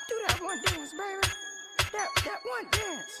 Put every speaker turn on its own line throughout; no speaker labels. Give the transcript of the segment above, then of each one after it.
Do that one dance, baby. That one dance.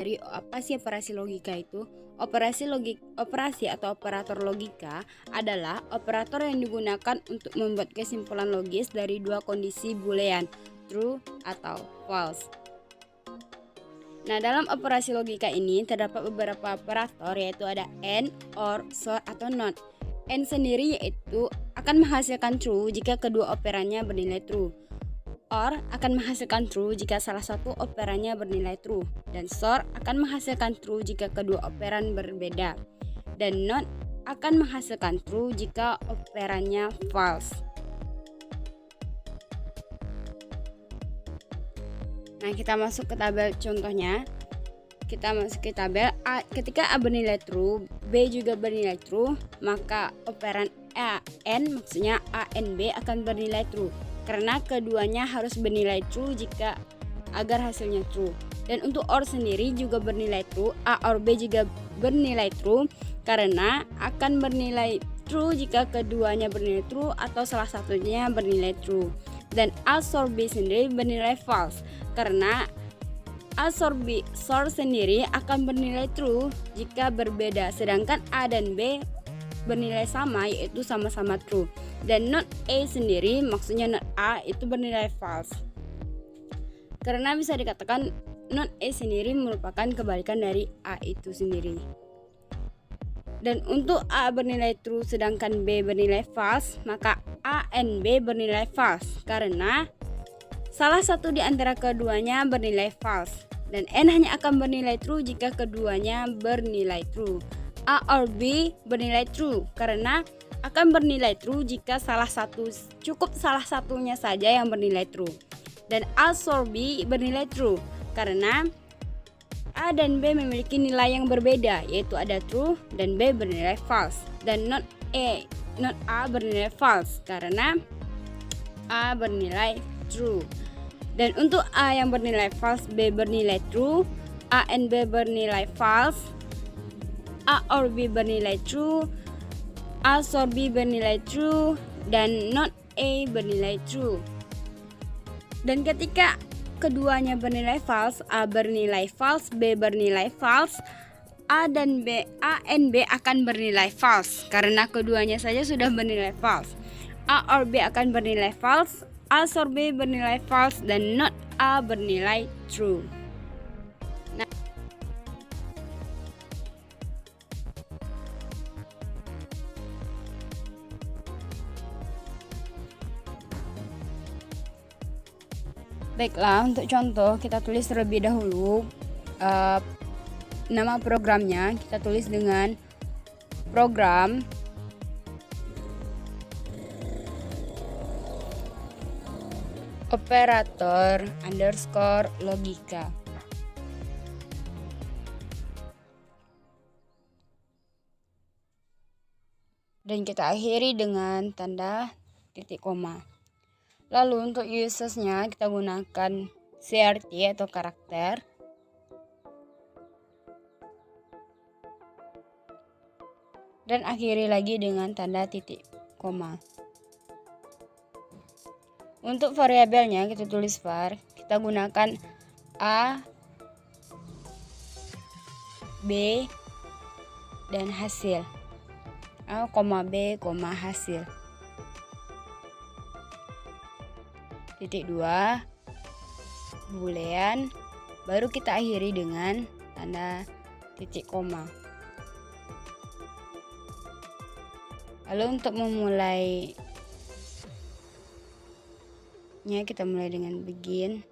Dari apa sih operasi logika itu? Operasi atau operator logika adalah operator yang digunakan untuk membuat kesimpulan logis dari dua kondisi boolean, true atau false. Nah, dalam operasi logika ini terdapat beberapa operator, yaitu ada AND, OR, SOR, atau NOT. AND sendiri yaitu akan menghasilkan true jika kedua operannya bernilai true. OR akan menghasilkan true jika salah satu operannya bernilai true, dan SOR akan menghasilkan true jika kedua operan berbeda, dan NOT akan menghasilkan true jika operannya false. Nah, kita masuk ke tabel contohnya. Kita masuk ke tabel A. Ketika A bernilai true, B juga bernilai true, maka operan AN, maksudnya A and B, akan bernilai true karena keduanya harus bernilai true jika agar hasilnya true. Dan untuk OR sendiri juga bernilai true, A or B juga bernilai true karena akan bernilai true jika keduanya bernilai true atau salah satunya bernilai true. Dan A or B sendiri bernilai false karena A SOR sendiri akan bernilai true jika berbeda, sedangkan A dan B bernilai sama, yaitu sama-sama true. Dan not A sendiri, maksudnya not A, itu bernilai false karena bisa dikatakan not A sendiri merupakan kebalikan dari A itu sendiri. Dan untuk A bernilai true sedangkan B bernilai false, maka A and B bernilai false karena salah satu di antara keduanya bernilai false, dan N hanya akan bernilai true jika keduanya bernilai true. A or B bernilai true karena akan bernilai true jika cukup salah satunya saja yang bernilai true. Dan A or B bernilai true karena A dan B memiliki nilai yang berbeda, yaitu ada true dan B bernilai false. Dan not A bernilai false karena A bernilai true. Dan untuk A yang bernilai false, B bernilai true, A and B bernilai false, A or B bernilai true, A or B bernilai true, dan not A bernilai true. Dan ketika keduanya bernilai false, A bernilai false, B bernilai false, A and B akan bernilai false karena keduanya saja sudah bernilai false. A or B akan bernilai false, A or B bernilai false, dan not A bernilai true. Baiklah, untuk contoh kita tulis terlebih dahulu nama programnya. Kita tulis dengan program operator underscore logika. Dan kita akhiri dengan tanda titik koma. Lalu untuk usesnya kita gunakan CRT atau karakter. Dan akhiri lagi dengan tanda titik koma. Untuk variabelnya kita tulis var, kita gunakan A, B, dan hasil. A, B, hasil. Titik 2 boolean, baru kita akhiri dengan tanda titik koma. Lalu untuk memulainya kita mulai dengan begin.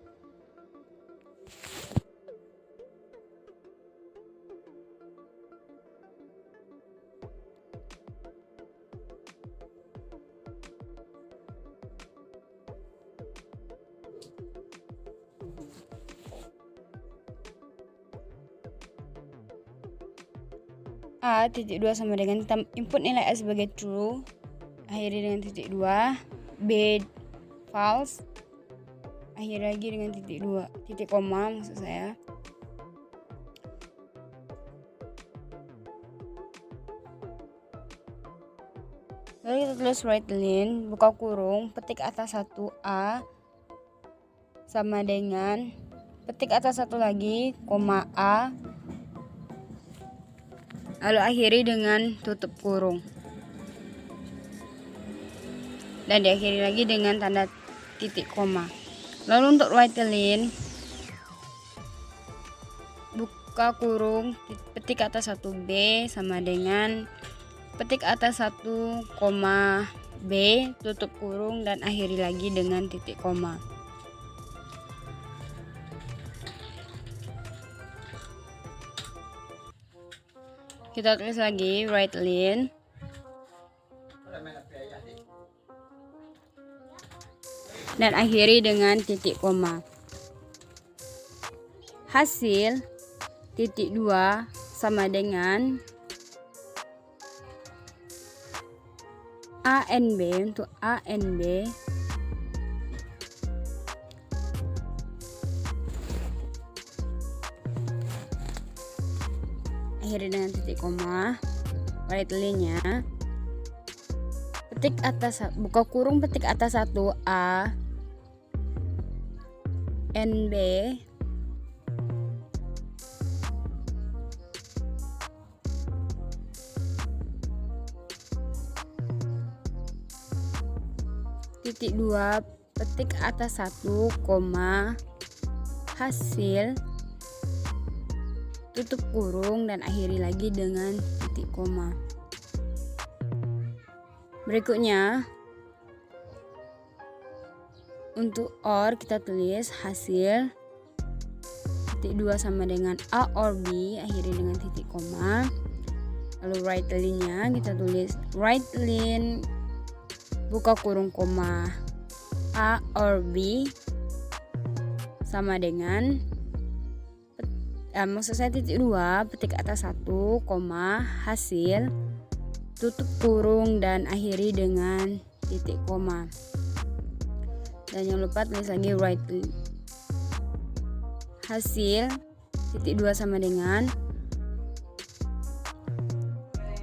A titik 2 sama dengan kita input nilai A sebagai true, akhiri dengan titik 2, B false, akhiri lagi dengan titik 2, titik koma maksud saya. Lalu kita tulis right line, buka kurung, petik atas 1A sama dengan petik atas satu lagi, koma A, lalu akhiri dengan tutup kurung. Dan diakhiri lagi dengan tanda titik koma. Lalu untuk right line, buka kurung, petik atas 1B sama dengan petik atas 1, B, tutup kurung dan akhiri lagi dengan titik koma. Kita tulis lagi right line, dan akhiri dengan titik koma. Hasil titik 2 sama dengan ANB. Untuk ANB akhiri dengan titik koma. Right line-nya petik atas, buka kurung, petik atas 1A NB titik 2, petik atas 1, hasil, tutup kurung dan akhiri lagi dengan titik koma. Berikutnya untuk OR kita tulis hasil titik 2 sama dengan A or B, akhiri dengan titik koma. Lalu right line-nya kita tulis right line, buka kurung, koma, A or B sama dengan maksud saya titik 2, petik atas 1, hasil, tutup kurung dan akhiri dengan titik koma. Dan jangan lupa tulis lagi right line. Hasil titik 2 sama dengan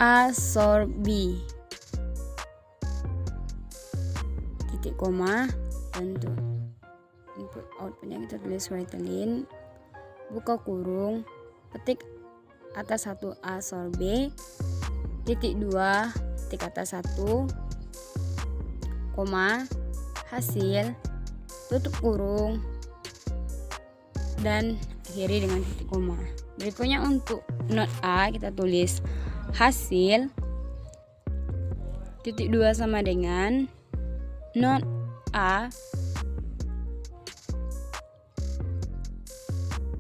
A or B, titik koma, dan untuk input outputnya kita tulis right line, buka kurung, petik atas 1 A or B, titik 2, petik atas 1, hasil, tutup kurung dan akhiri dengan titik koma. Berikutnya untuk not A kita tulis hasil titik 2 sama dengan not A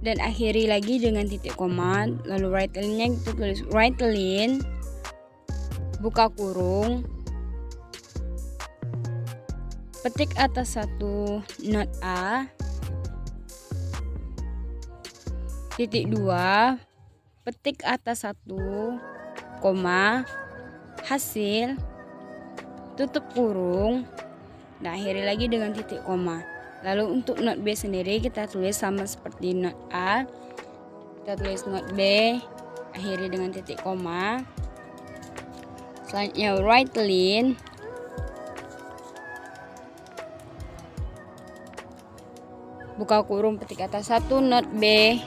dan akhiri lagi dengan titik koma. Lalu right line-nya kita tulis right line, buka kurung, petik atas 1 not A, titik 2, petik atas 1, hasil, tutup kurung dan akhiri lagi dengan titik koma. Lalu untuk not B sendiri kita tulis sama seperti not A, kita tulis not B, akhiri dengan titik koma. Selanjutnya right line, buka kurung, petik atas 1 not B,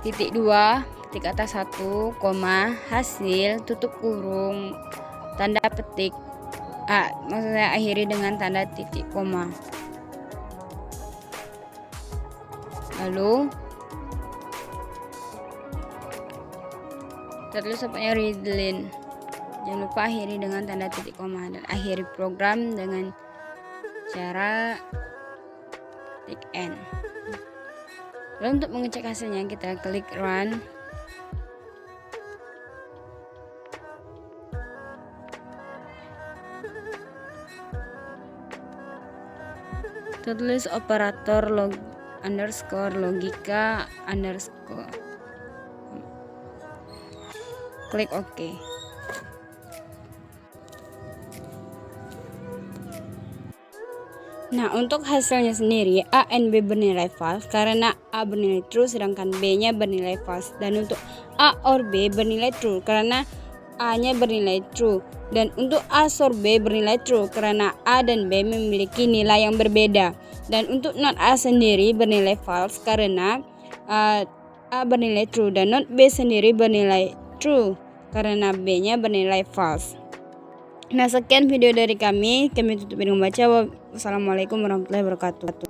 titik 2, petik atas 1, hasil, tutup kurung, tanda petik maksudnya akhiri dengan tanda titik koma. Lalu kita tulis apanya read line, jangan lupa akhiri dengan tanda titik koma dan akhiri program dengan cara titik N. Lalu untuk mengecek hasilnya kita klik run. Kita tulis operator logika klik OK. Nah, untuk hasilnya sendiri A and B bernilai false karena A bernilai true sedangkan B-nya bernilai false. Dan untuk A or B bernilai true karena A-nya bernilai true. Dan untuk A or B bernilai true karena A dan B memiliki nilai yang berbeda. Dan untuk not A sendiri bernilai false karena A bernilai true dan not B sendiri bernilai true karena B-nya bernilai false. Nah, sekian video dari kami tutup dengan membaca. Wassalamualaikum warahmatullahi wabarakatuh.